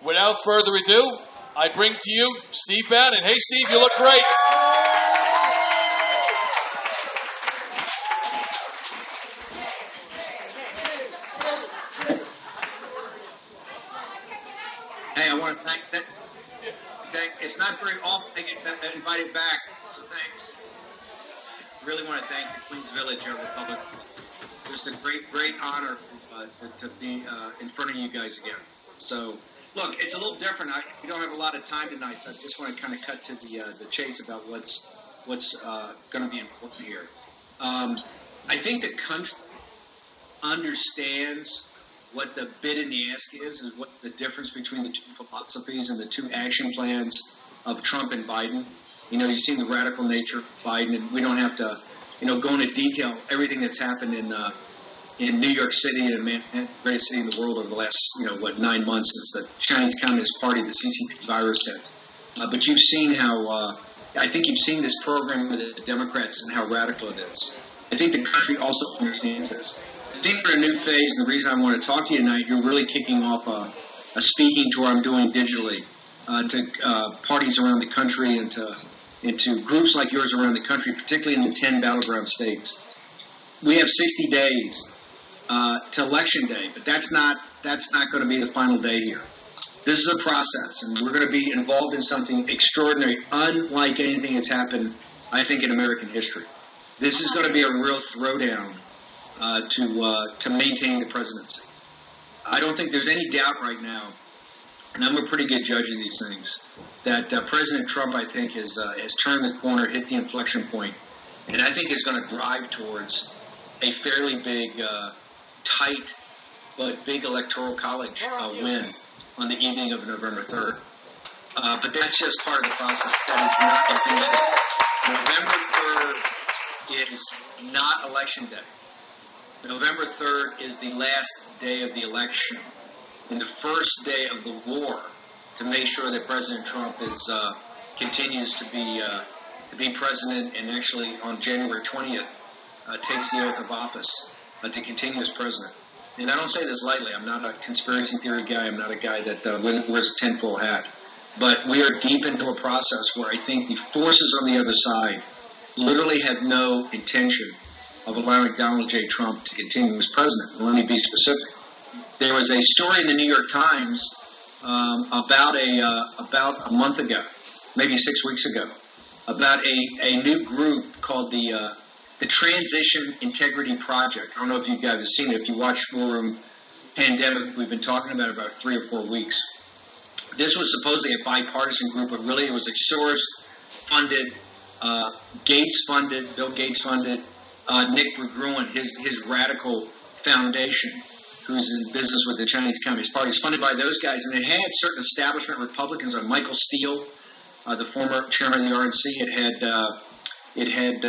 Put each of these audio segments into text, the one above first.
without further ado, I bring to you Steve Bannon. Hey, Steve, you look great. Hey, I want to thank. It's not very often I get invited back, so thanks. Really want to thank the Queens Village Republic. Just a great honor to be in front of you guys again. So, look, it's a little different. We don't have a lot of time tonight, so I just want to kind of cut to the chase about what's going to be important here. I think the country understands what the bid and the ask is what's the difference between the two philosophies and the two action plans of Trump and Biden. You know, you've seen the radical nature of Biden, and we don't have to, go into detail everything that's happened in New York City and Manhattan, the greatest city in the world over the last, 9 months since the Chinese Communist Party, the CCP virus hit. But you've seen how, I think you've seen this program with the Democrats and how radical it is. I think the country also understands this. I think we're in a new phase, and the reason I want to talk to you tonight, you're really kicking off a speaking tour I'm doing digitally to parties around the country and to groups like yours around the country, particularly in the 10 battleground states. We have 60 days to Election Day, but that's not going to be the final day here. This is a process, and we're going to be involved in something extraordinary, unlike anything that's happened, I think, in American history. This is going to be a real throwdown to maintain the presidency. I don't think there's any doubt right now, and I'm a pretty good judge of these things, that President Trump, I think, has turned the corner, hit the inflection point, and I think is going to drive towards a fairly big, tight, but big electoral college win on the evening of November 3rd. But that's just part of the process. That is not November 3rd is not Election Day. November 3rd is the last day of the election and the first day of the war to make sure that President Trump continues to be president, and actually on January 20th takes the oath of office to continue as president. And I don't say this lightly. I'm not a conspiracy theory guy. I'm not a guy that wears a tinfoil hat. But we are deep into a process where I think the forces on the other side literally have no intention of allowing Donald J. Trump to continue as president. And let me be specific. There was a story in the New York Times about a month ago, maybe 6 weeks ago, about a new group called the Transition Integrity Project. I don't know if you guys have seen it. If you watch War Room Pnademic, we've been talking about it about 3 or 4 weeks. This was supposedly a bipartisan group, but really it was a Soros-funded, Gates-funded, Bill Gates-funded, Nick Berggruen, his radical foundation, who's in business with the Chinese Communist Party, is funded by those guys, and it had certain establishment Republicans on Michael Steele, the former chairman of the RNC. It had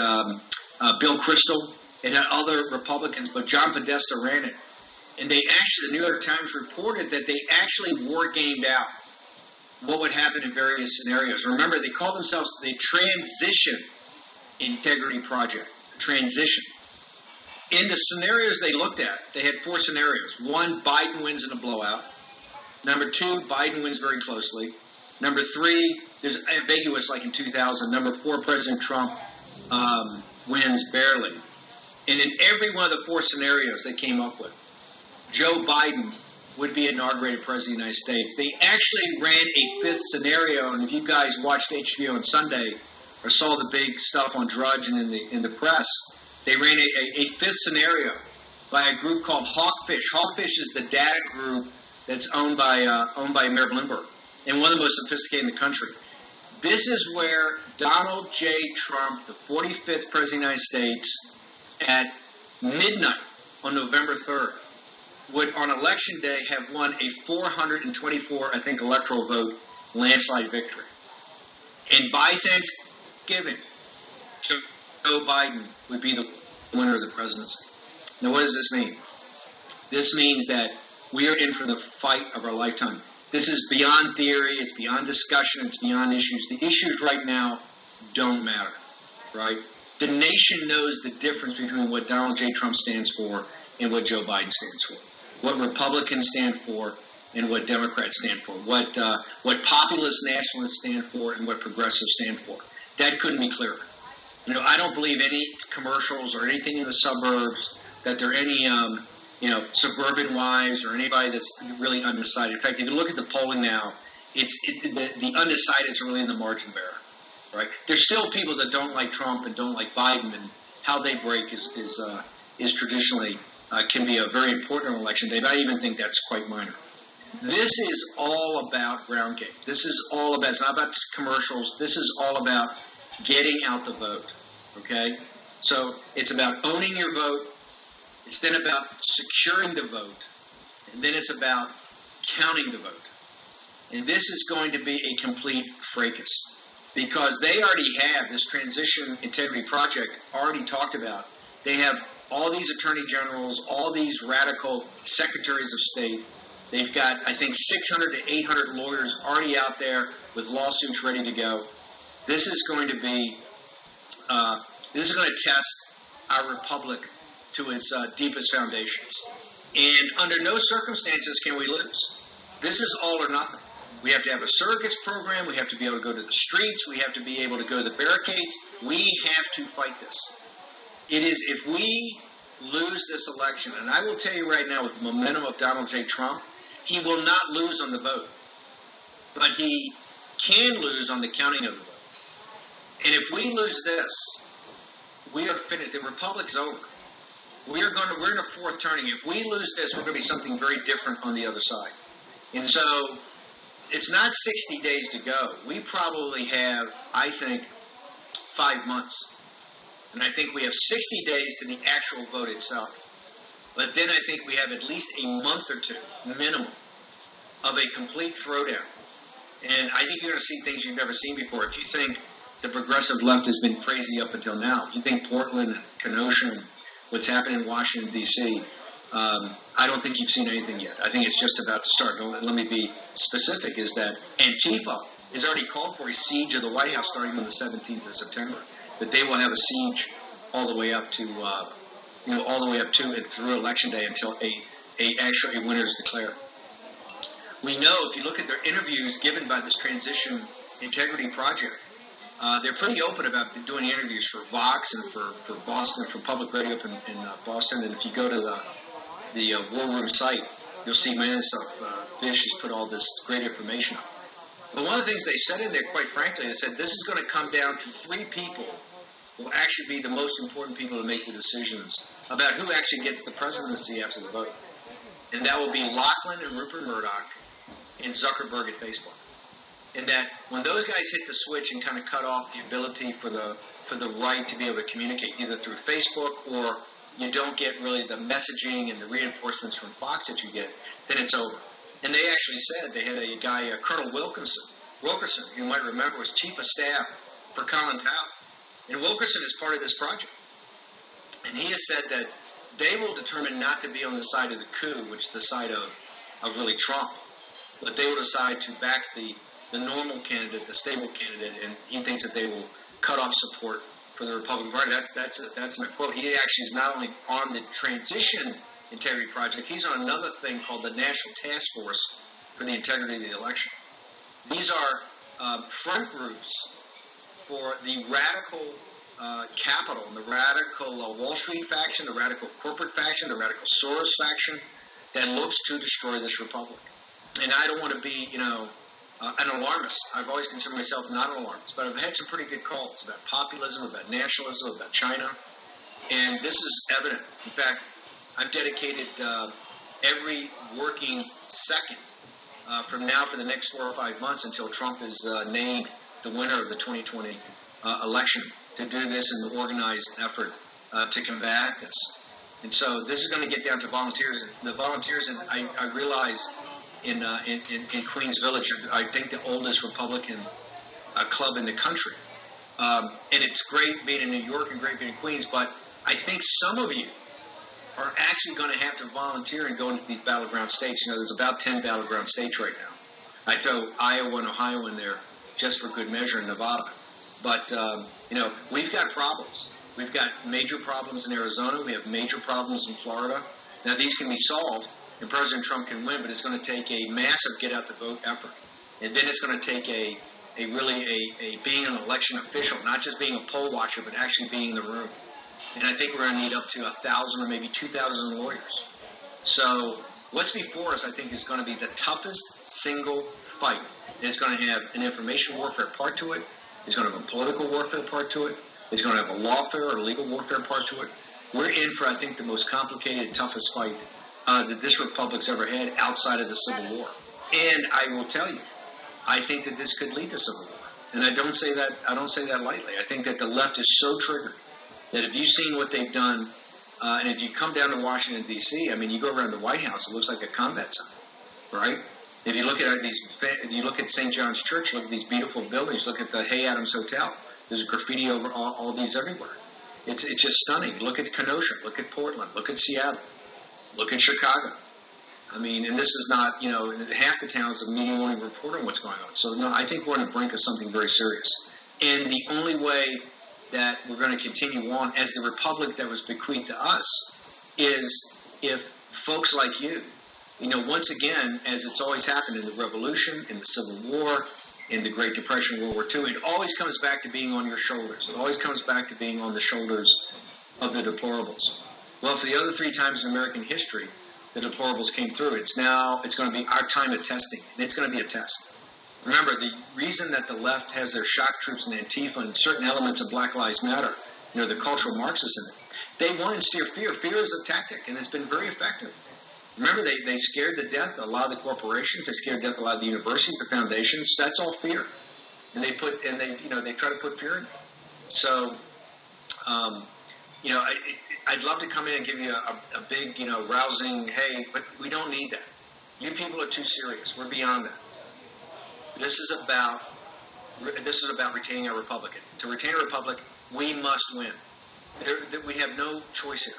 Bill Kristol. It had other Republicans, but John Podesta ran it. And the New York Times reported that they actually war-gamed out what would happen in various scenarios. Remember, they called themselves the Transition Integrity Project. Transition. In the scenarios they looked at, they had 4 scenarios. 1, Biden wins in a blowout. Number 2, Biden wins very closely. Number 3, there's ambiguous like in 2000. Number 4, President Trump wins barely. And in every one of the 4 scenarios they came up with, Joe Biden would be inaugurated president of the United States. They actually ran a 5th scenario, and if you guys watched HBO on Sunday or saw the big stuff on Drudge and in the press, they ran a 5th scenario by a group called Hawkfish. Hawkfish is the data group that's owned by Mayor Bloomberg and one of the most sophisticated in the country. This is where Donald J. Trump, the 45th president of the United States, at midnight on November 3rd, would on Election Day have won a 424, I think, electoral vote landslide victory. And by Thanksgiving, Joe Biden would be the winner of the presidency. Now, what does this mean? This means that we are in for the fight of our lifetime. This is beyond theory. It's beyond discussion. It's beyond issues. The issues right now don't matter, right? The nation knows the difference between what Donald J. Trump stands for and what Joe Biden stands for, what Republicans stand for and what Democrats stand for, what populist nationalists stand for, and what progressives stand for. That couldn't be clearer. I don't believe any commercials or anything in the suburbs that there are any, suburban wives or anybody that's really undecided. In fact, if you look at the polling now, the undecideds are really in the margin bearer, right? There's still people that don't like Trump and don't like Biden, and how they break is traditionally can be a very important election day. But I even think that's quite minor. This is all about ground game. This is all about. It's not about commercials. This is all about getting out the vote. Okay, so it's about owning your vote. It's then about securing the vote, and then it's about counting the vote. And this is going to be a complete fracas because they already have this transition integrity project already talked about. They have all these attorney generals, all these radical secretaries of state. They've got, I think, 600 to 800 lawyers already out there with lawsuits ready to go. This is going to be, this is going to test our republic to its deepest foundations. And under no circumstances can we lose. This is all or nothing. We have to have a surrogates program. We have to be able to go to the streets. We have to be able to go to the barricades. We have to fight this. It is, if we lose this election, and I will tell you right now with the momentum of Donald J. Trump, he will not lose on the vote. But he can lose on the counting of the vote. And if we lose this, we are finished. The republic's over. We're in a fourth turning. If we lose this, we're going to be something very different on the other side. And so it's not 60 days to go. We probably have, I think, 5 months. And I think we have 60 days to the actual vote itself. But then I think we have at least a month or two, minimum, of a complete throwdown. And I think you're going to see things you've never seen before. If you think the progressive left has been crazy up until now, if you think Portland and Kenosha and what's happening in Washington, D.C., I don't think you've seen anything yet. I think it's just about to start. Let me be specific, is that Antifa has already called for a siege of the White House starting on the 17th of September, that they will have a siege all the way up to, all the way up to and through Election Day until actually a winner is declared. We know, if you look at their interviews given by this Transition Integrity Project, they're pretty open about doing interviews for Vox and for Boston, for public radio up in Boston. And if you go to the War Room site, you'll see Fish has put all this great information up. But one of the things they said in there, quite frankly, they said this is going to come down to 3 people who will actually be the most important people to make the decisions about who actually gets the presidency after the vote. And that will be Lachlan and Rupert Murdoch and Zuckerberg at Facebook. And that when those guys hit the switch and kind of cut off the ability for the right to be able to communicate either through Facebook, or you don't get really the messaging and the reinforcements from Fox that you get, then it's over. And they actually said, they had a guy, Colonel Wilkerson, you might remember, was chief of staff for Colin Powell. And Wilkerson is part of this project. And he has said that they will determine not to be on the side of the coup, which is the side of really Trump, but they will decide to back the normal candidate, the stable candidate, and he thinks that they will cut off support for the Republican Party. That's a quote. He actually is not only on the Transition Integrity Project, he's on another thing called the National Task Force for the Integrity of the Election. These are front groups for the radical capital, and the radical Wall Street faction, the radical corporate faction, the radical Soros faction that looks to destroy this republic. And I don't want to be, an alarmist. I've always considered myself not an alarmist, but I've had some pretty good calls about populism, about nationalism, about China, and this is evident. In fact, I've dedicated every working second from now for the next 4 or 5 months until Trump is named the winner of the 2020 election to do this in the organized effort to combat this. And so this is going to get down to volunteers. And the volunteers, and I realize in Queens Village, I think the oldest Republican club in the country. And it's great being in New York and great being in Queens, but I think some of you are actually going to have to volunteer and go into these battleground states. There's about 10 battleground states right now. I throw Iowa and Ohio in there just for good measure, in Nevada. But, we've got problems. We've got major problems in Arizona. We have major problems in Florida. Now, these can be solved and President Trump can win, but it's going to take a massive get-out-the-vote effort. And then it's going to take a being an election official, not just being a poll watcher, but actually being in the room. And I think we're going to need up to 1,000 or maybe 2,000 lawyers. So what's before us, I think, is going to be the toughest single fight. It's going to have an information warfare part to it. It's going to have a political warfare part to it. It's going to have a lawfare or legal warfare part to it. We're in for, I think, the most complicated, toughest fight that this republic's ever had outside of the Civil War. And I will tell you, I think that this could lead to civil war. And I don't say that lightly. I think that the left is so triggered that if you've seen what they've done, and if you come down to Washington, D.C., I mean, you go around the White House, it looks like a combat zone, right? If you look at you look at St. John's Church, look at these beautiful buildings, look at the Hay Adams Hotel. There's graffiti over all these everywhere. It's just stunning. Look at Kenosha, look at Portland, look at Seattle, look at Chicago. I mean, and this is not, half the towns of media won't even report on what's going on. So, no, I think we're on the brink of something very serious. And the only way that we're going to continue on as the republic that was bequeathed to us is if folks like you, once again, as it's always happened in the Revolution, in the Civil War, in the Great Depression, World War II, it always comes back to being on your shoulders. It always comes back to being on the shoulders of the deplorables. Well, for the other 3 times in American history, the deplorables came through. It's going to be our time of testing, and it's going to be a test. Remember, the reason that the left has their shock troops and Antifa and certain elements of Black Lives Matter, the cultural Marxists in it, they want to instill fear. Fear is a tactic, and it's been very effective. Remember, they scared to death a lot of the corporations. They scared to death a lot of the universities, the foundations. That's all fear, and they try to put fear in it. So, I'd love to come in and give you a big, rousing, hey, but we don't need that. You people are too serious. We're beyond that. This is about retaining our republic. To retain a republic, we must win. We have no choice here.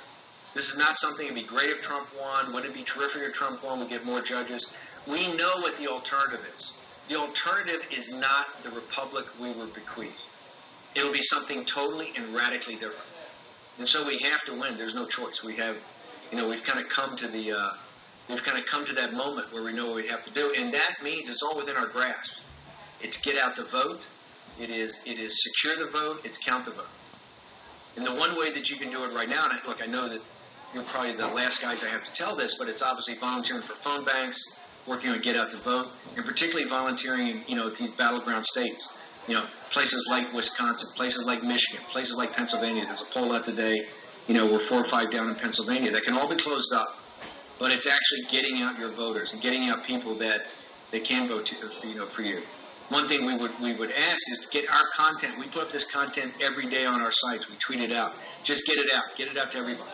This is not something that'd be great if Trump won. Wouldn't it be terrific if Trump won? We'd get more judges. We know what the alternative is. The alternative is not the republic we were bequeathed. It'll be something totally and radically different. And so we have to win. There's no choice. We have, we've kind of come to that moment where we know what we have to do, and that means it's all within our grasp. It's get out the vote. It is secure the vote. It's count the vote. And the one way that you can do it right now, and I know that you're probably the last guys I have to tell this, but it's obviously volunteering for phone banks, working on get out the vote, and particularly volunteering in these battleground states. Places like Wisconsin, places like Michigan, places like Pennsylvania. There's a poll out today, we're 4 or 5 down in Pennsylvania. That can all be closed up. But it's actually getting out your voters and getting out people that they can vote for you. One thing we would ask is to get our content. We put up this content every day on our sites. We tweet it out. Just get it out. Get it out to everybody.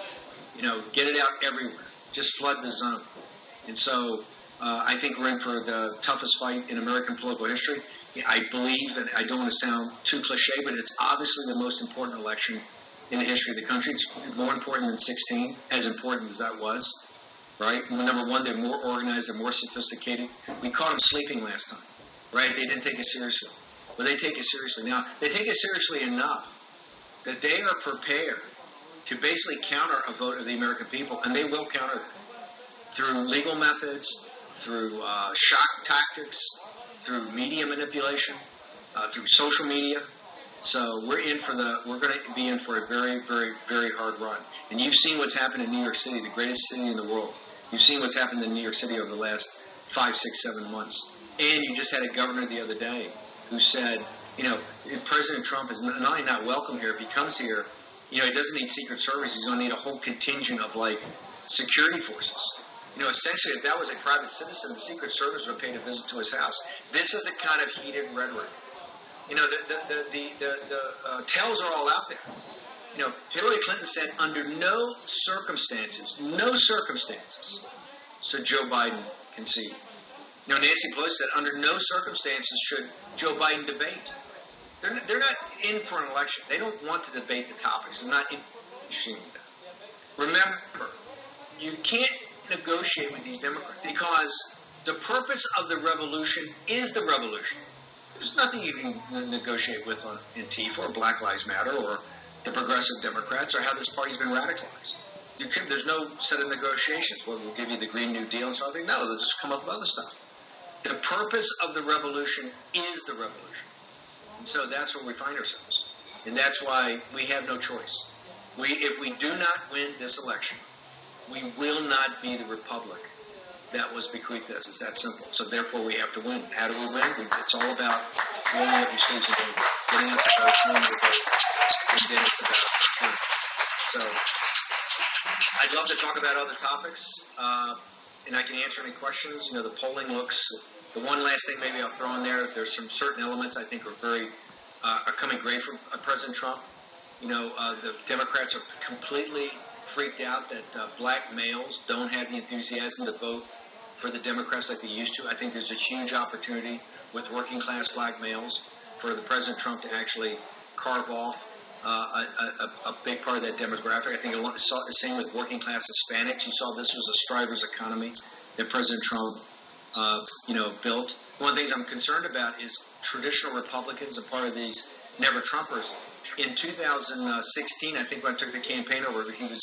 Get it out everywhere. Just flood the zone. And so I think we're in for the toughest fight in American political history. I believe, and I don't want to sound too cliche, but it's obviously the most important election in the history of the country. It's more important than 16, as important as that was, right? Number one, they're more organized, they're more sophisticated. We caught them sleeping last time, right? They didn't take it seriously. Well, they take it seriously now. They take it seriously enough that they are prepared to basically counter a vote of the American people, and they will counter that through legal methods, through shock tactics, through media manipulation, through social media. So we're going to be in for a very, very, very hard run. And you've seen what's happened in New York City, the greatest city in the world. You've seen what's happened in New York City over the last 5, 6, 7 months. And you just had a governor the other day who said, if President Trump is not only not welcome here, if he comes here, he doesn't need Secret Service. He's going to need a whole contingent of security forces. Essentially, if that was a private citizen, the Secret Service would have paid a visit to his house. This is the kind of heated rhetoric. The tells are all out there. Hillary Clinton said, under no circumstances, should Joe Biden concede. Nancy Pelosi said, under no circumstances should Joe Biden debate. They're not in for an election. They don't want to debate the topics. It's not interesting with that. Remember, you can't negotiate with these Democrats because the purpose of the revolution is the revolution. There's nothing you can negotiate with on Antifa or Black Lives Matter or the progressive Democrats or how this party's been radicalized. there's no set of negotiations. Well, we'll give you the Green New Deal and something. No, they'll just come up with other stuff. The purpose of the revolution is the revolution. And so that's where we find ourselves. And that's why we have no choice. If we do not win this election, we will not be the republic that was bequeathed us. It's that simple. So therefore, we have to win. How do we win? It's all about rolling up your sleeves and doing it. Getting up to vote, knowing the vote, and then it's about it. So I'd love to talk about other topics, and I can answer any questions. You know, the polling looks. The one last thing maybe I'll throw in there. There's some certain elements I think are coming great from President Trump. You know, the Democrats are completely freaked out that black males don't have the enthusiasm to vote for the Democrats like they used to. I think there's a huge opportunity with working class black males for the President Trump to actually carve off a big part of that demographic. I think it's the same with working class Hispanics. You saw this was a striver's economy that President Trump built. One of the things I'm concerned about is traditional Republicans and part of these never Trumpers. In 2016, I think when I took the campaign over, he was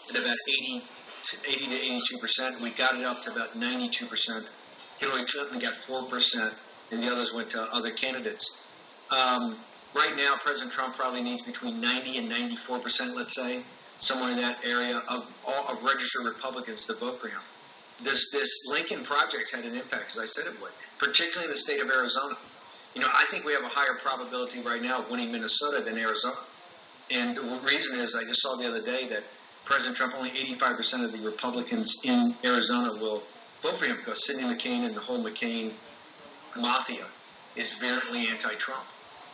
at about 80 to 82%. We got it up to about 92%. Hillary Clinton got 4%, and the others went to other candidates. Right now, President Trump probably needs between 90 and 94%, let's say, somewhere in that area of registered Republicans to vote for him. This Lincoln Project had an impact, as I said it would, particularly in the state of Arizona. You know, I think we have a higher probability right now of winning Minnesota than Arizona. And the reason is, I just saw the other day that President Trump, only 85% of the Republicans in Arizona will vote for him because Sidney McCain and the whole McCain mafia is virulently anti-Trump.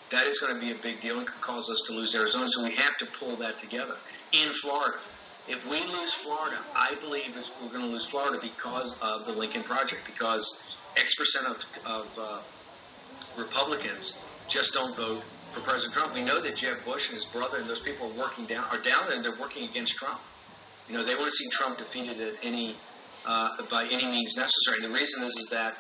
That is going to be a big deal and could cause us to lose Arizona. So we have to pull that together. In Florida, if we lose Florida, I believe we're going to lose Florida because of the Lincoln Project, because X% of Republicans just don't vote for President Trump. We know that Jeb Bush and his brother and those people are down there and they're working against Trump. You know, they want to see Trump defeated at by any means necessary. And the reason is that,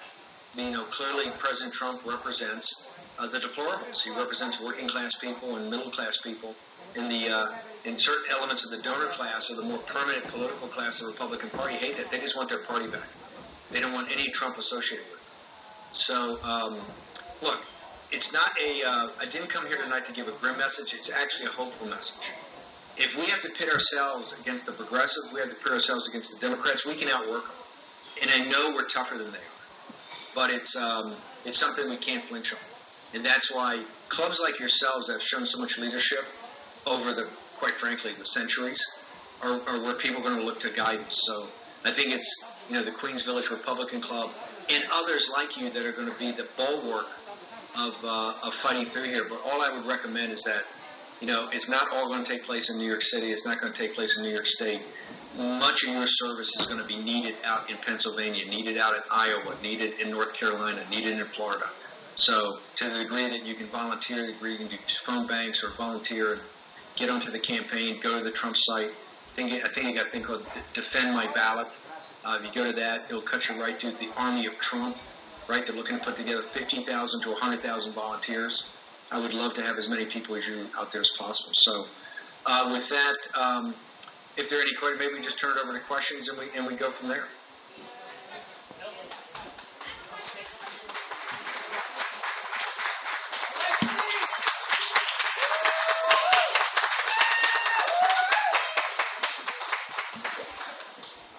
you know, clearly President Trump represents the deplorables. He represents working class people and middle class people in certain elements of the donor class or the more permanent political class of the Republican Party hate that. They just want their party back. They don't want any Trump associated with it. So, look, it's not I didn't come here tonight to give a grim message. It's actually a hopeful message. If we have to pit ourselves against the progressives, we have to pit ourselves against the Democrats, we can outwork them. And I know we're tougher than they are. But it's something we can't flinch on. And that's why clubs like yourselves have shown so much leadership over quite frankly, the centuries, are where people are going to look to guidance. So I think it's, you know, the Queens Village Republican Club and others like you that are going to be the bulwark of fighting through here. But all I would recommend is that, you know, it's not all going to take place in New York City. It's not going to take place in New York State. Much of your service is going to be needed out in Pennsylvania, needed out in Iowa, needed in North Carolina, needed in Florida. So to the degree that you can volunteer, the degree you can do phone banks or volunteer and get onto the campaign, go to the Trump site. I think I got a thing called Defend My Ballot. If you go to that, it'll cut you right to the Army of Trump, right? They're looking to put together 50,000 to 100,000 volunteers. I would love to have as many people as you out there as possible. So with that, if there are any questions, maybe we just turn it over to questions and we go from there.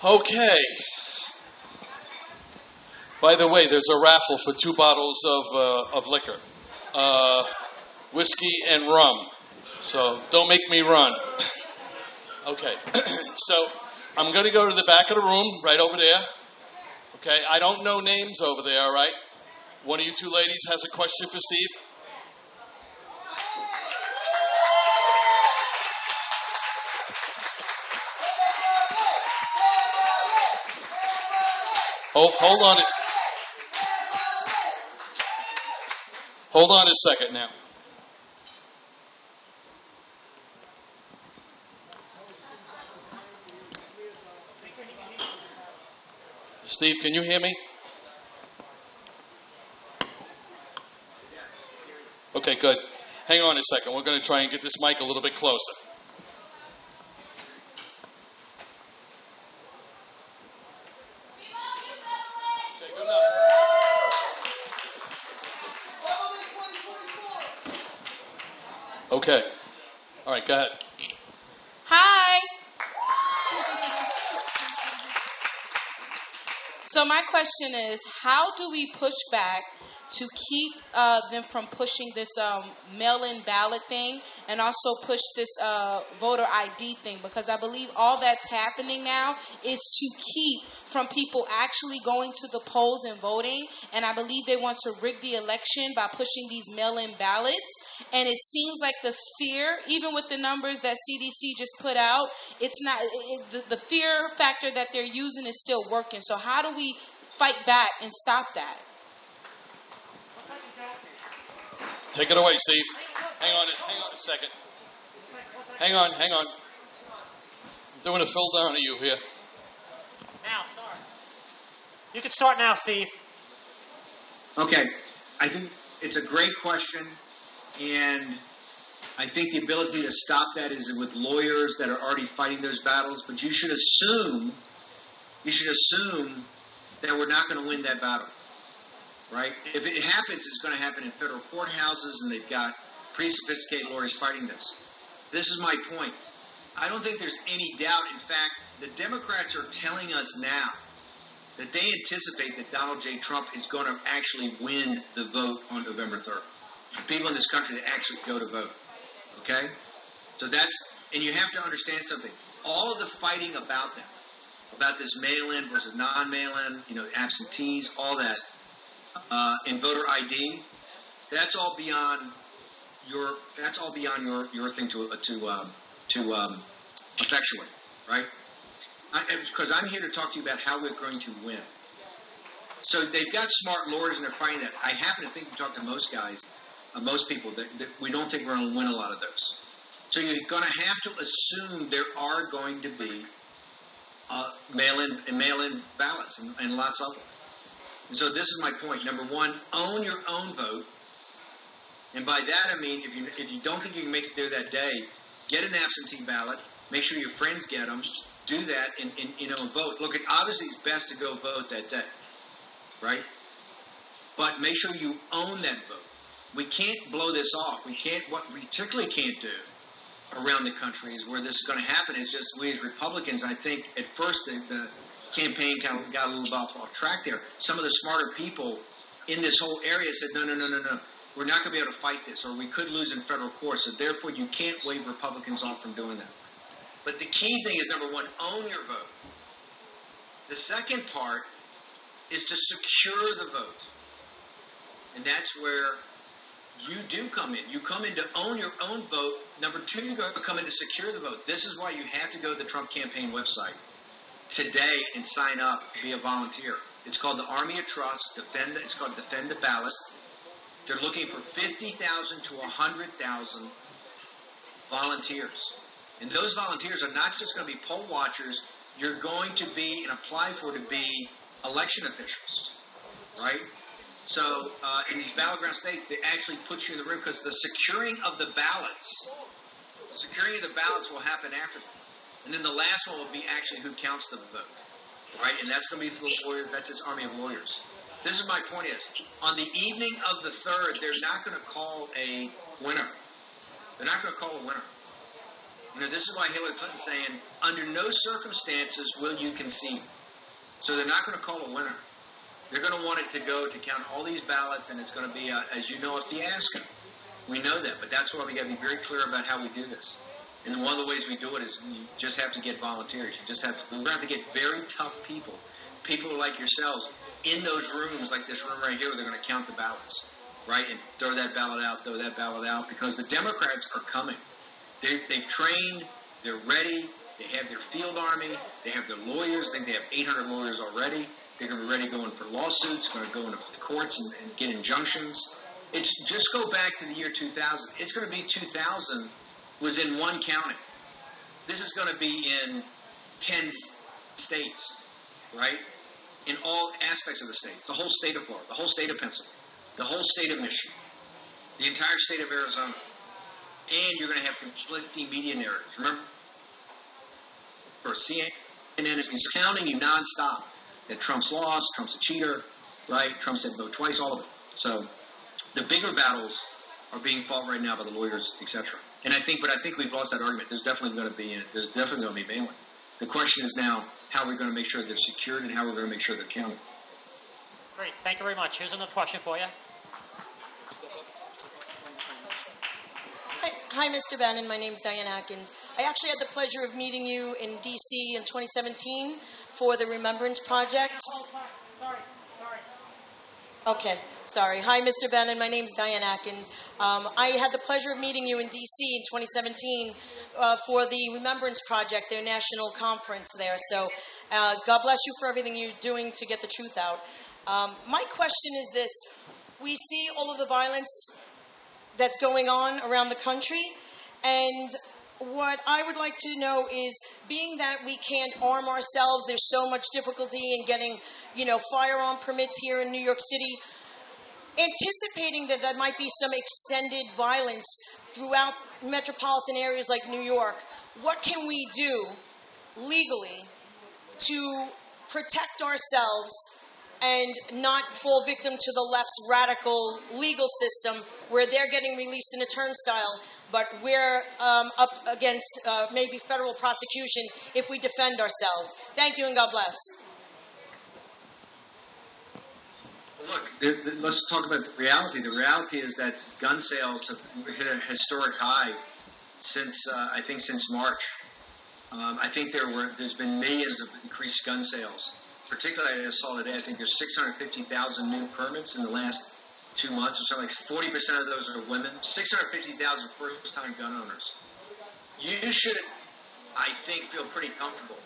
Okay. By the way, there's a raffle for 2 bottles of liquor, whiskey and rum. So don't make me run. Okay. So I'm going to go to the back of the room, right over there. Okay. I don't know names over there. All right. One of you 2 ladies has a question for Steve. Oh, hold on. Hold on a second now. Steve, can you hear me? Okay, good. Hang on a second. We're going to try and get this mic a little bit closer. Okay. All right, go ahead. Hi. So my question is, how do we push back to keep them from pushing this mail-in ballot thing, and also push this voter ID thing? Because I believe all that's happening now is to keep from people actually going to the polls and voting, and I believe they want to rig the election by pushing these mail-in ballots. And it seems like the fear, even with the numbers that CDC just put out, it's not the fear factor that they're using is still working. So how do we fight back and stop that? Take it away, Steve. Hang on a second. Hang on. I'm doing a fill down of you here. Now start. You can start now, Steve. Okay, I think it's a great question, and I think the ability to stop that is with lawyers that are already fighting those battles. But you should assume that we're not going to win that battle, right? If it happens, it's going to happen in federal courthouses, and they've got pretty sophisticated lawyers fighting this. This is my point. I don't think there's any doubt. In fact, the Democrats are telling us now that they anticipate that Donald J. Trump is going to actually win the vote on November 3rd. People in this country that actually go to vote, okay? So that's, and you have to understand something. All of the fighting about that, about this mail-in versus non-mail-in, absentees, all that, and voter ID, that's all beyond your thing to effectuate, right? Because I'm here to talk to you about how we're going to win. So they've got smart lawyers and they're fighting that. I happen to think we talk to most guys, most people, that we don't think we're going to win a lot of those. So you're going to have to assume there are going to be mail-in ballots and lots of them. And so this is my point. Number one, own your own vote. And by that I mean, if you don't think you can make it there that day, get an absentee ballot. Make sure your friends get them. Do that and vote. Look, obviously it's best to go vote that day, right? But make sure you own that vote. We can't blow this off. What we particularly can't do around the country is where this is going to happen is just we as Republicans, I think at first the campaign kind of got a little off track there. Some of the smarter people in this whole area said, no. We're not going to be able to fight this, or we could lose in federal court, so therefore you can't wave Republicans off from doing that. But the key thing is, number one, own your vote. The second part is to secure the vote. And that's where you do come in. You come in to own your own vote. Number two, you come in to secure the vote. This is why you have to go to the Trump campaign website today and sign up, be a volunteer. It's called the Army of Trust. It's called Defend the Ballot. They're looking for 50,000 to 100,000 volunteers. And those volunteers are not just going to be poll watchers. You're going to be and apply for to be election officials, right? So in these battleground states, they actually put you in the room because the securing of the ballots will happen after that. And then the last one will be actually who counts the vote, right? And that's going to be for the lawyers. That's this army of lawyers. This is my point is, on the evening of the 3rd, they're not going to call a winner. They're not going to call a winner. This is why Hillary Clinton's saying, under no circumstances will you concede. So they're not going to call a winner. They're going to want it to go to count all these ballots, and it's going to be, as you know, a fiasco. We know that, but that's why we got to be very clear about how we do this. And one of the ways we do it is you just have to get volunteers. We're going to have to get very tough people like yourselves, in those rooms, like this room right here, where they're going to count the ballots, right? And throw that ballot out, because the Democrats are coming. They've trained, they're ready, they have their field army, they have their lawyers. I think they have 800 lawyers already. They're going to be ready going for lawsuits, going to go into courts and get injunctions. It's just go back to the year 2000. It's going to be 2000 was in one county. This is going to be in 10 states, right? In all aspects of the states. The whole state of Florida, the whole state of Pennsylvania, the whole state of Michigan, the entire state of Arizona. And you're going to have conflicting media narratives. Remember, CNN has been pounding you nonstop that Trump's lost, Trump's a cheater, right? Trump said vote twice, all of it. So the bigger battles are being fought right now by the lawyers, etc. And I think we've lost that argument. There's definitely going to be bailing. The question is now how we're going to make sure they're secured and how we're going to make sure they're counted. Great. Thank you very much. Here's another question for you. Hi, Mr. Bannon. My name's Diane Atkins. I actually had the pleasure of meeting you in D.C. in 2017 for the Remembrance Project. Sorry. Okay, sorry. Hi, Mr. Bannon. My name's Diane Atkins. I had the pleasure of meeting you in D.C. in 2017 for the Remembrance Project, their national conference there. So God bless you for everything you're doing to get the truth out. My question is this. We see all of the violence that's going on around the country, and what I would like to know is, being that we can't arm ourselves, there's so much difficulty in getting, firearm permits here in New York City, anticipating that there might be some extended violence throughout metropolitan areas like New York, what can we do legally to protect ourselves and not fall victim to the left's radical legal system where they're getting released in a turnstile, but we're up against maybe federal prosecution if we defend ourselves? Thank you, and God bless. Look, let's talk about the reality. The reality is that gun sales have hit a historic high since March. I think there's been millions of increased gun sales. Particularly, I saw today, I think there's 650,000 new permits in the last 2 months or something. Like 40% of those are women. 650,000 first-time gun owners. You should, I think, feel pretty comfortable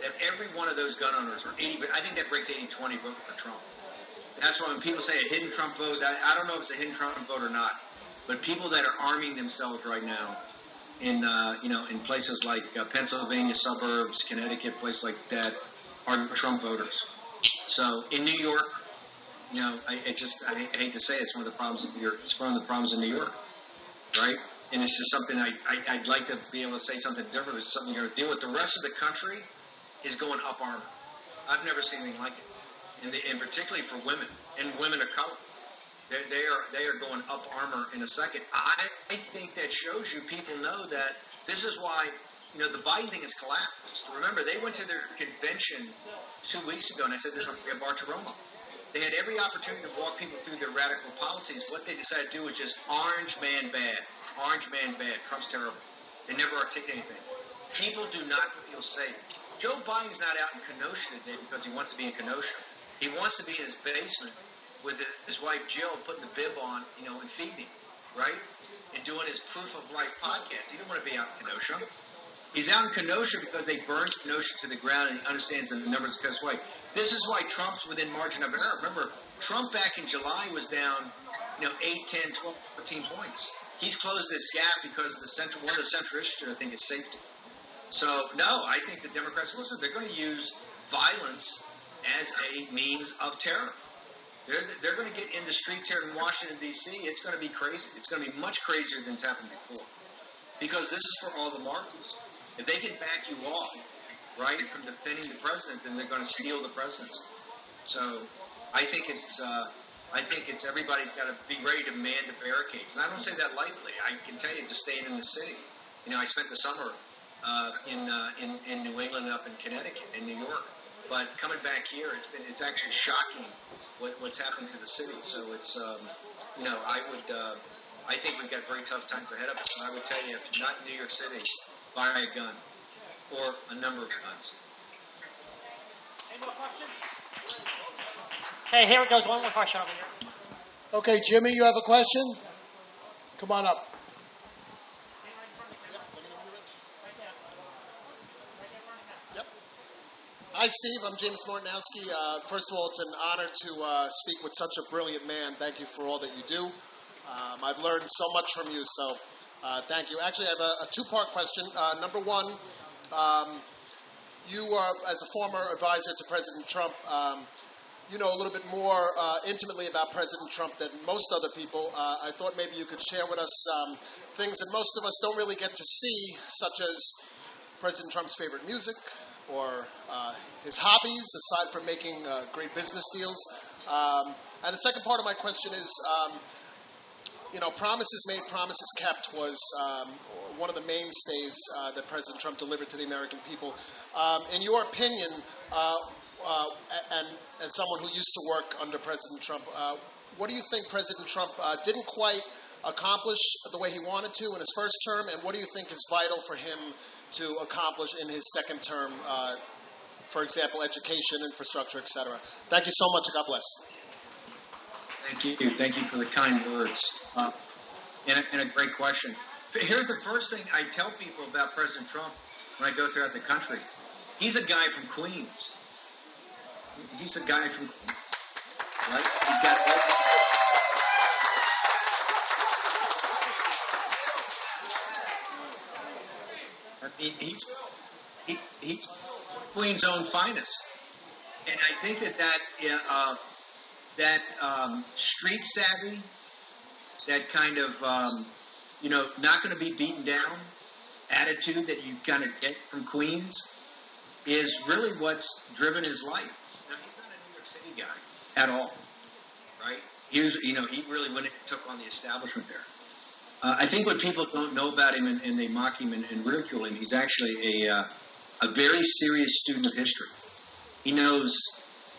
that every one of those gun owners, or 80, I think that breaks 80-20 vote for Trump. That's why when people say a hidden Trump vote, I don't know if it's a hidden Trump vote or not, but people that are arming themselves right now in places like Pennsylvania suburbs, Connecticut, places like that, are Trump voters. So in New York, I hate to say it, it's one of the problems in New York, right? And it's just something I'd like to be able to say something different. It's something you're going to deal with. The rest of the country is going up armor. I've never seen anything like it, and particularly for women and women of color. They are going up armor in a second. I think that shows you people know that this is why. The Biden thing has collapsed. Remember, they went to their convention 2 weeks ago, and I said this in Barcelona. They had every opportunity to walk people through their radical policies. What they decided to do was just orange man bad. Orange man bad. Trump's terrible. They never articulate anything. People do not feel safe. Joe Biden's not out in Kenosha today because he wants to be in Kenosha. He wants to be in his basement with his wife Jill putting the bib on, and feeding, right? And doing his Proof of Life podcast. He didn't want to be out in Kenosha. He's out in Kenosha because they burned Kenosha to the ground, and he understands the numbers because why. This is why Trump's within margin of error. Remember, Trump back in July was down, 8, 10, 12, 13 points. He's closed this gap because one of the central issues, I think, is safety. So, no, I think the Democrats, listen, they're going to use violence as a means of terror. They're going to get in the streets here in Washington, D.C. It's going to be crazy. It's going to be much crazier than it's happened before because this is for all the marbles. If they can back you off, right, from defending the president, then they're going to steal the presidency. So I think it's everybody's got to be ready to man the barricades. And I don't say that lightly. I can tell you, just staying in the city. I spent the summer in New England, up in Connecticut, in New York. But coming back here, it's actually shocking what's happened to the city. So it's I think we've got a very tough time ahead of us. And I would tell you, if you're not in New York City, buy a gun or a number of guns. Any more questions? Okay, here it goes. One more question over here. Okay, Jimmy, you have a question? Come on up. Yep. Hi, Steve. I'm James Mortonowski. First of all, it's an honor to speak with such a brilliant man. Thank you for all that you do. I've learned so much from you, so thank you. Actually, I have a two-part question. Number one, you are, as a former advisor to President Trump, you know a little bit more intimately about President Trump than most other people. I thought maybe you could share with us things that most of us don't really get to see, such as President Trump's favorite music or his hobbies, aside from making great business deals. And the second part of my question is, promises made, promises kept was one of the mainstays that President Trump delivered to the American people. In your opinion, and as someone who used to work under President Trump, what do you think President Trump didn't quite accomplish the way he wanted to in his first term, and what do you think is vital for him to accomplish in his second term, for example, education, infrastructure, etc.? Thank you so much. God bless. Thank you. Thank you for the kind words. And a great question. Here's the first thing I tell people about President Trump when I go throughout the country. He's a guy from Queens. He's a guy from Queens, right? He's got he's Queens' own finest, and I think that street savvy, that kind of not going to be beaten down attitude that you kind of get from Queens is really what's driven his life. Now, he's not a New York City guy at all, right? He really went and took on the establishment there. I think what people don't know about him and they mock him and ridicule him, he's actually a very serious student of history. He knows,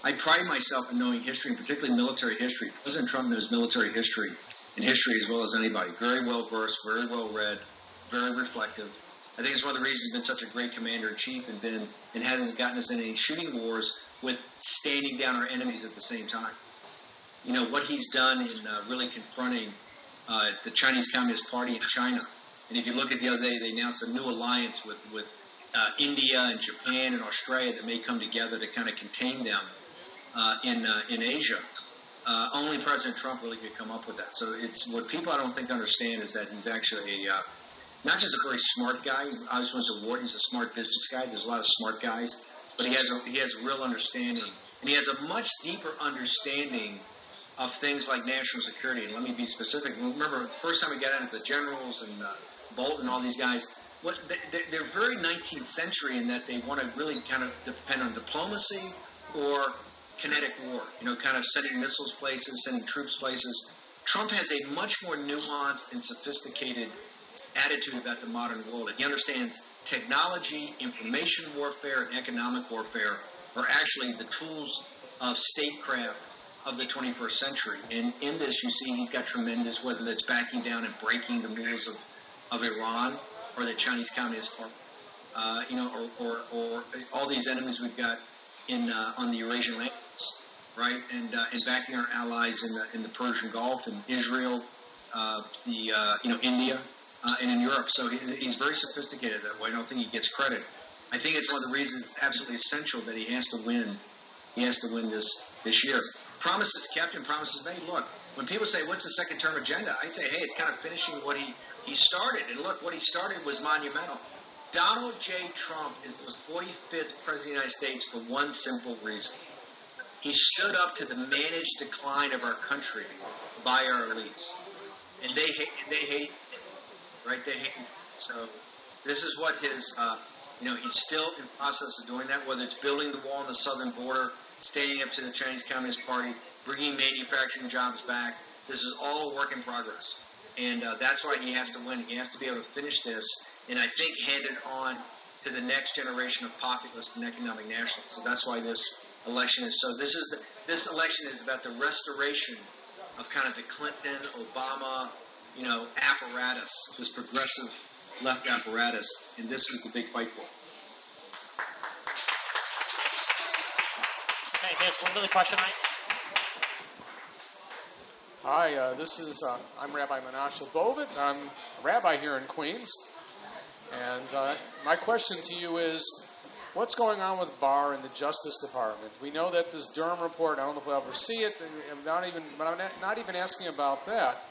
I pride myself in knowing history, and particularly military history. President Trump knows military history and history as well as anybody. Very well versed, very well read, very reflective. I think it's one of the reasons he's been such a great commander-in-chief and hasn't gotten us in any shooting wars with standing down our enemies at the same time. What he's done in really confronting the Chinese Communist Party in China. And if you look at the other day, they announced a new alliance with India and Japan and Australia that may come together to kind of contain them in Asia. Only President Trump really could come up with that. So it's what people I don't think understand is that he's actually not just a very smart guy. He obviously went to war. He's a smart business guy. There's a lot of smart guys, but he has a real understanding, and he has a much deeper understanding of things like national security. And let me be specific. Remember, the first time we got into the generals and Bolton and all these guys, they're very 19th century in that they want to really kind of depend on diplomacy or kinetic war, kind of sending missiles places, sending troops places. Trump has a much more nuanced and sophisticated attitude about the modern world. He understands technology, information warfare, and economic warfare are actually the tools of statecraft of the 21st century. And in this, you see he's got tremendous, whether that's backing down and breaking the rules of Iran or the Chinese Communist Party, or all these enemies we've got on the Eurasian lands, right? And backing our allies in the Persian Gulf and Israel, India, and in Europe. So he's very sophisticated that way. I don't think he gets credit. I think it's one of the reasons it's absolutely essential that he has to win. He has to win this year. Promises kept and promises made. Look, when people say, what's the second term agenda? I say, hey, it's kind of finishing what he started. And look, what he started was monumental. Donald J. Trump is the 45th president of the United States for one simple reason. He stood up to the managed decline of our country by our elites. And they hate him, right? They hate him. So this is what his, he's still in process of doing that, whether it's building the wall on the southern border, standing up to the Chinese Communist Party, bringing manufacturing jobs back. This is all a work in progress. And that's why he has to win. He has to be able to finish this, and I think hand it on to the next generation of populists and economic nationalists. So that's why this election is so. This election is about the restoration of kind of the Clinton, Obama, apparatus, this progressive left apparatus, and this is the big fight for. Okay, there's one other question, Mike. Hi, I'm Rabbi Menashe Bovit. I'm a rabbi here in Queens. And my question to you is, what's going on with Barr and the Justice Department? We know that this Durham report, I don't know if we'll ever see it, but I'm not even asking about that.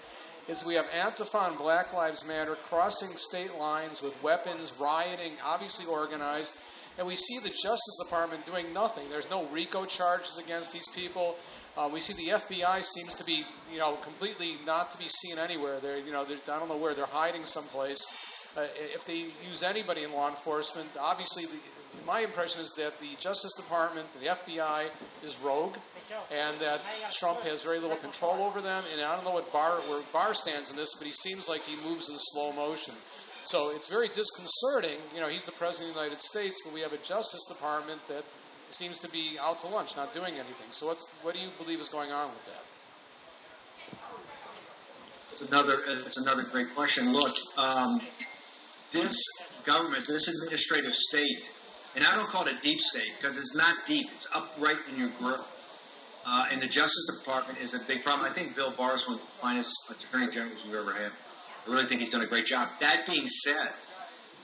We have Antifa and Black Lives Matter crossing state lines with weapons, rioting, obviously organized, and we see the Justice Department doing nothing. There's no RICO charges against these people. We see the FBI seems to be, completely not to be seen anywhere. I don't know where they're hiding someplace. If they use anybody in law enforcement, obviously my impression is that the Justice Department, the FBI, is rogue, and that Trump has very little control over them. And I don't know where Barr stands in this, but he seems like he moves in slow motion. So it's very disconcerting. You know, he's the President of the United States, but we have a Justice Department that seems to be out to lunch, not doing anything. So what do you believe is going on with that? It's another great question. Look, this government, this administrative state, and I don't call it a deep state because it's not deep. It's up right in your grill. And the Justice Department is a big problem. I think Bill Barr is one of the finest attorney generals we've ever had. I really think he's done a great job. That being said,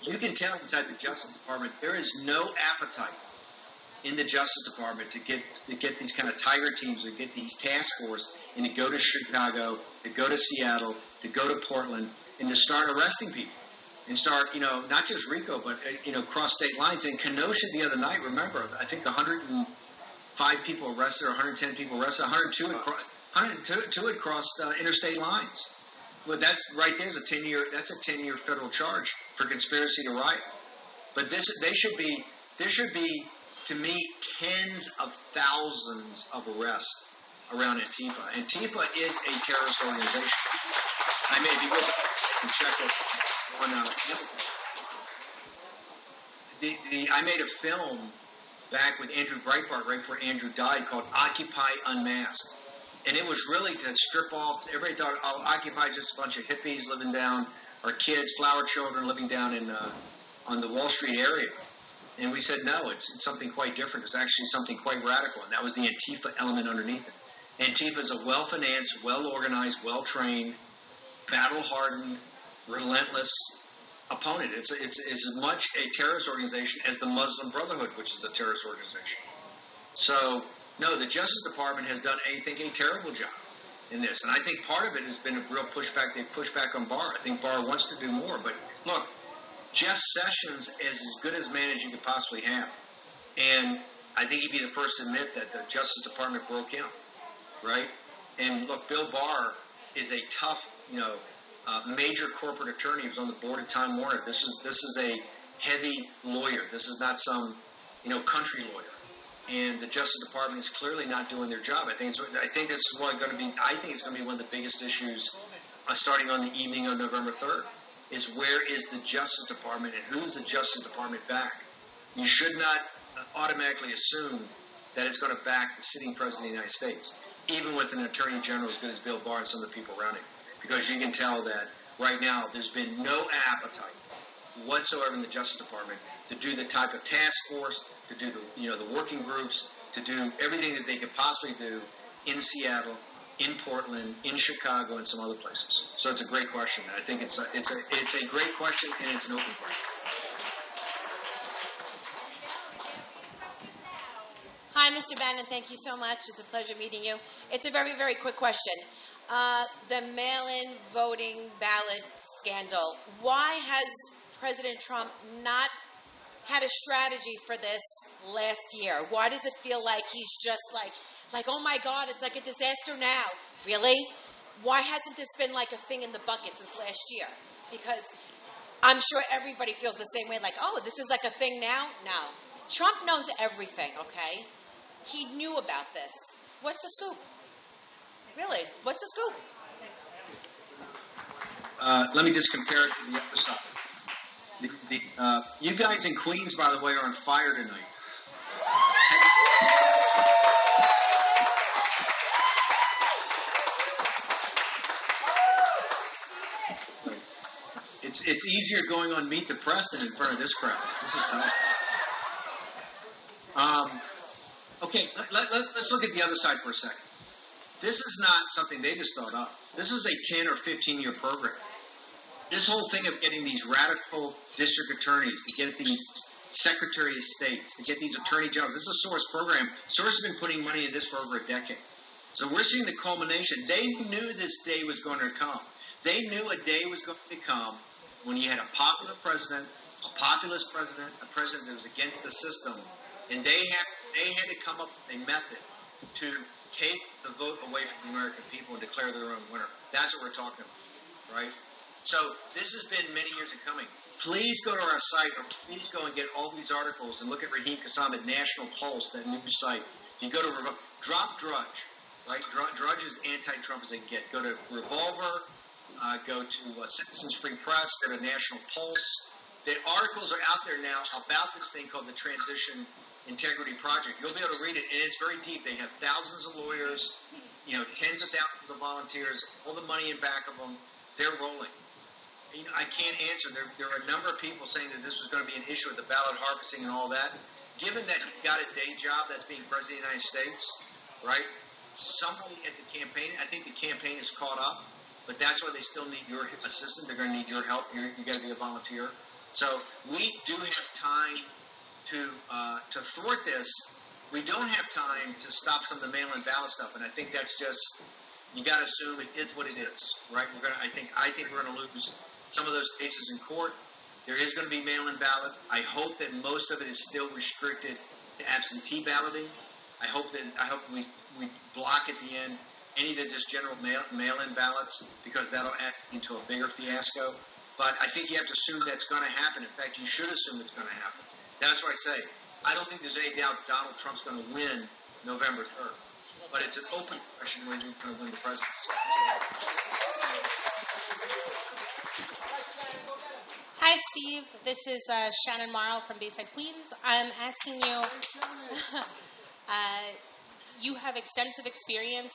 you can tell inside the Justice Department there is no appetite in the Justice Department to get these kind of tiger teams, to get these task force, and to go to Chicago, to go to Seattle, to go to Portland, and to start arresting people. And start, not just RICO, but, cross state lines. In Kenosha the other night, remember, I think 105 people arrested, or 110 people arrested, 102 had crossed interstate lines. Well, that's right there's a 10-year federal charge for conspiracy to riot. But there should be, to me, tens of thousands of arrests around Antifa. Antifa is a terrorist organization. I may be with it and check it on I made a film back with Andrew Breitbart right before Andrew died called Occupy Unmasked. And it was really to strip off, everybody thought, Occupy just a bunch of hippies living down, or kids, flower children living down in on the Wall Street area. And we said, no, it's something quite different. It's actually something quite radical. And that was the Antifa element underneath it. Antifa is a well-financed, well-organized, well-trained, battle-hardened, relentless opponent. It's as much a terrorist organization as the Muslim Brotherhood, which is a terrorist organization. So, no, the Justice Department has done, I think, a terrible job in this. And I think part of it has been a real pushback. They've pushed back on Barr. I think Barr wants to do more. But, look, Jeff Sessions is as good as man as you could possibly have. And I think he'd be the first to admit that the Justice Department broke him, right? And, look, Bill Barr is a tough, major corporate attorney. He was on the board of Time Warner. This is a heavy lawyer. This is not some, country lawyer. And the Justice Department is clearly not doing their job. I think this is going to be one of the biggest issues starting on the evening of November 3rd. Is where is the Justice Department and who's the Justice Department back? You should not automatically assume that it's going to back the sitting President of the United States, even with an Attorney General as good as Bill Barr and some of the people around him. Because you can tell that right now there's been no appetite whatsoever in the Justice Department to do the type of task force, to do the working groups, to do everything that they could possibly do in Seattle, in Portland, in Chicago, and some other places. So it's a great question. I think it's a great question, and it's an open question. Hi, Mr. Bannon. Thank you so much. It's a pleasure meeting you. It's a very, very quick question. The mail-in voting ballot scandal. Why has President Trump not had a strategy for this last year? Why does it feel like he's just like, oh my God, it's like a disaster now? Really? Why hasn't this been like a thing in the bucket since last year? Because I'm sure everybody feels the same way, like, oh, this is like a thing now? No. Trump knows everything, okay? He knew about this. What's the scoop? Really, what's the scoop? Let me just compare it to the other side. You guys in Queens, by the way, are on fire tonight. It's easier going on Meet the Press than in front of this crowd. This is tough. Okay, let's look at the other side for a second. This is not something they just thought up. This is a 10 or 15-year program. This whole thing of getting these radical district attorneys, to get these secretary of states, to get these attorney generals, this is a Soros program. Soros has been putting money in this for over a decade. So we're seeing the culmination. They knew this day was going to come. They knew a day was going to come when you had a popular president, a populist president, a president that was against the system, and they had to come up with a method to take the vote away from the American people and declare their own winner. That's what we're talking about, right? So this has been many years in coming. Please go to our site, or please go and get all these articles and look at Raheem Kassam at National Pulse, that news site. You go to Drop Drudge, right? Drudge is anti-Trump as they get. Go to Revolver, go to Citizens Free Press, go to National Pulse. The articles are out there now about this thing called the Transition Integrity Project. You'll be able to read it, and it's very deep. They have thousands of lawyers, tens of thousands of volunteers, all the money in back of them. They're rolling. I can't answer. There are a number of people saying that this was going to be an issue with the ballot harvesting and all that. Given that he's got a day job, that's being president of the United States, right? Somebody at the campaign, I think the campaign is caught up, but that's why they still need your assistance. They're going to need your help. You got to be a volunteer. So we do have time to thwart this. We don't have time to stop some of the mail-in ballot stuff, and I think that's just, you got to assume it is what it is, right? I think we're going to lose some of those cases in court. There is going to be mail-in ballot. I hope that most of it is still restricted to absentee balloting. I hope we block at the end any of the just general mail-in ballots, because that'll add into a bigger fiasco. But I think you have to assume that's going to happen. In fact, you should assume it's going to happen. That's why I say I don't think there's any doubt Donald Trump's going to win November 3rd. But it's an open question whether he's going to win the presidency. Hi, Steve. This is Shannon Morrow from Bayside, Queens. I'm asking you, you have extensive experience.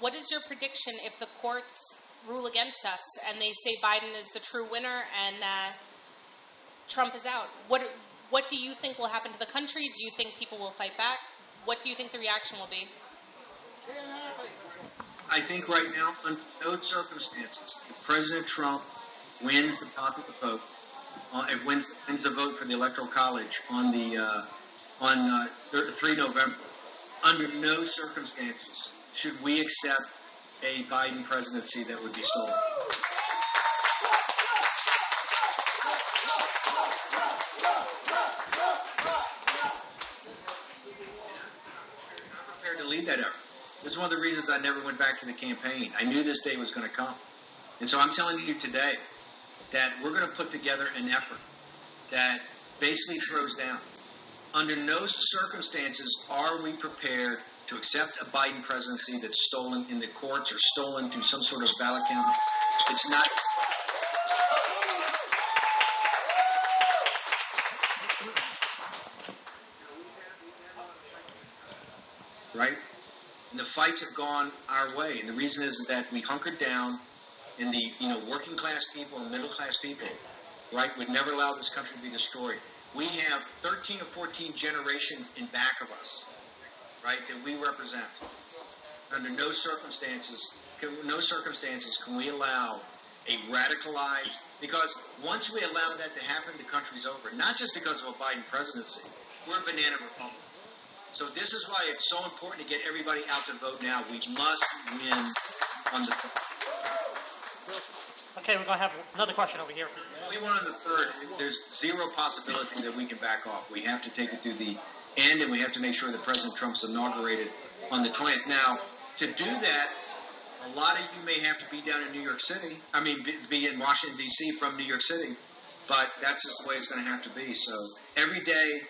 What is your prediction if the courts rule against us and they say Biden is the true winner and Trump is out? What do you think will happen to the country? Do you think people will fight back? What do you think the reaction will be? I think right now, under no circumstances, if President Trump wins the popular vote, wins the vote for the Electoral College on 3 November, under no circumstances should we accept a Biden presidency that would be stolen. To lead that effort. This is one of the reasons I never went back to the campaign. I knew this day was going to come. And so I'm telling you today that we're going to put together an effort that basically throws down. Under no circumstances are we prepared to accept a Biden presidency that's stolen in the courts or stolen through some sort of ballot count. It's not. Right? And the fights have gone our way. And the reason is that we hunkered down, and the working class people and middle class people, right, would never allow this country to be destroyed. We have 13 or 14 generations in back of us, right, that we represent. Under no circumstances can we allow a radicalized, because once we allow that to happen, the country's over. Not just because of a Biden presidency. We're a banana republic. So this is why it's so important to get everybody out to vote now. We must win on the 3rd. Okay, we're going to have another question over here. We won on the 3rd. There's zero possibility that we can back off. We have to take it through the end, and we have to make sure that President Trump's inaugurated on the 20th. Now, to do that, a lot of you may have to be down in New York City. Be in Washington, D.C. from New York City. But that's just the way it's going to have to be. So every day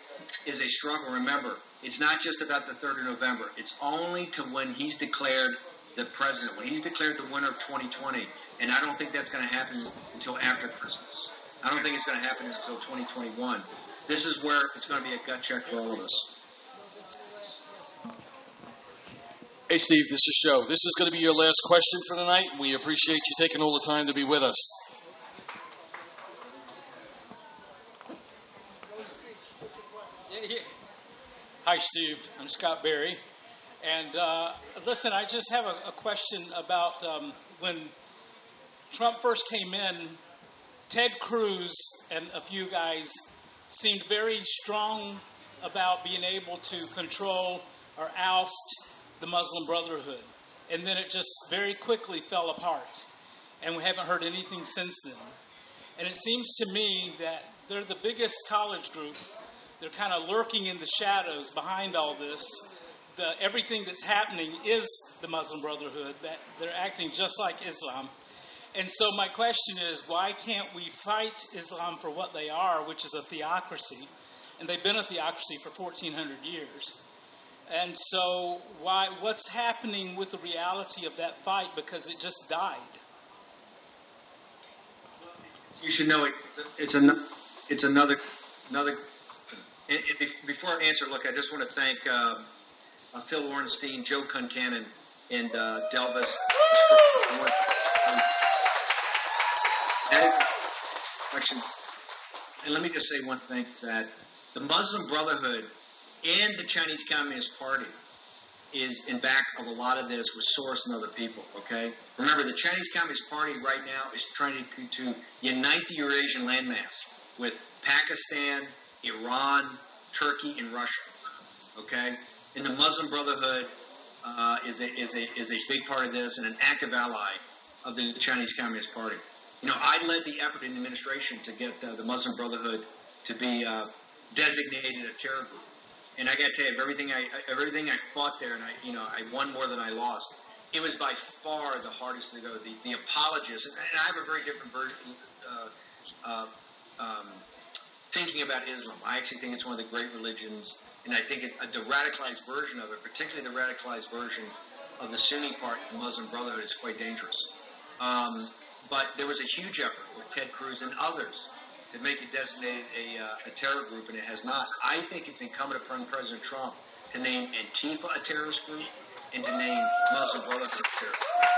is a struggle. Remember, it's not just about the 3rd of November. It's only to when he's declared the president, when he's declared the winner of 2020. And I don't think that's going to happen until after Christmas. I don't think it's going to happen until 2021. This is where it's going to be a gut check for all of us. Hey, Steve, this is Joe. This is going to be your last question for the night. We appreciate you taking all the time to be with us. Hi, Steve. I'm Scott Berry. And listen, I just have a question about when Trump first came in, Ted Cruz and a few guys seemed very strong about being able to control or oust the Muslim Brotherhood. And then it just very quickly fell apart. And we haven't heard anything since then. And it seems to me that they're the biggest college group. They're kind of lurking in the shadows behind all this. Everything that's happening is the Muslim Brotherhood. That they're acting just like Islam. And so my question is, why can't we fight Islam for what they are, which is a theocracy? And they've been a theocracy for 1,400 years. And so what's happening with the reality of that fight? Because it just died. You should know it's another. And before I answer, look, I just want to thank Phil Ornstein, Joe Concannon, and Delvis. And let me just say one thing, is that the Muslim Brotherhood and the Chinese Communist Party is in back of a lot of this with Soros and other people, okay? Remember, the Chinese Communist Party right now is trying to unite the Eurasian landmass with Pakistan, Iran, Turkey, and Russia, okay? And the Muslim Brotherhood is a big part of this and an active ally of the Chinese Communist Party. You know, I led the effort in the administration to get the Muslim Brotherhood to be designated a terror group. And I got to tell you, everything I fought there, and I won more than I lost. It was by far the hardest to go. The apologists, and I have a very different thinking about Islam. I actually think it's one of the great religions, and I think the radicalized version of it, particularly the radicalized version of the Sunni part of the Muslim Brotherhood, is quite dangerous. But there was a huge effort with Ted Cruz and others to make it designated a terror group, and it has not. I think it's incumbent upon President Trump to name Antifa a terrorist group and to name Muslim Brotherhood a terrorist group.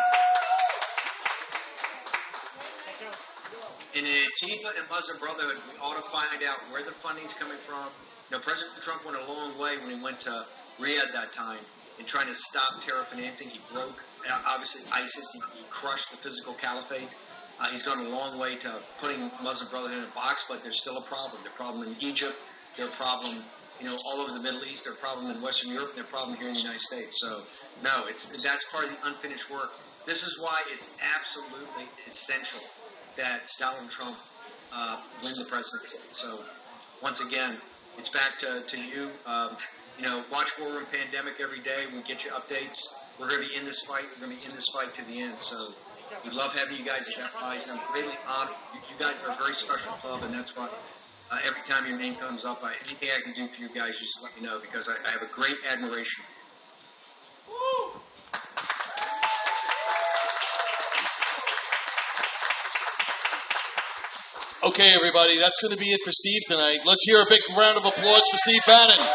In Antifa and Muslim Brotherhood, we ought to find out where the funding's coming from. You know, President Trump went a long way when he went to Riyadh that time in trying to stop terror financing. He broke, obviously, ISIS. He crushed the physical caliphate. He's gone a long way to putting Muslim Brotherhood in a box, but there's still a problem. There's a problem in Egypt. There's a problem, all over the Middle East. There's a problem in Western Europe. There's a problem here in the United States. So, no, that's part of the unfinished work. This is why it's absolutely essential that Donald Trump win the presidency. So, once again, it's back to you. Watch War Room Pnademic every day. We get you updates. We're going to be in this fight. We're going to be in this fight to the end. So, we love having you guys as allies, and I'm greatly honored. You guys are a very special club, and that's why every time your name comes up, anything I can do for you guys, just let me know, because I have a great admiration. Okay, everybody, that's going to be it for Steve tonight. Let's hear a big round of applause for Steve Bannon.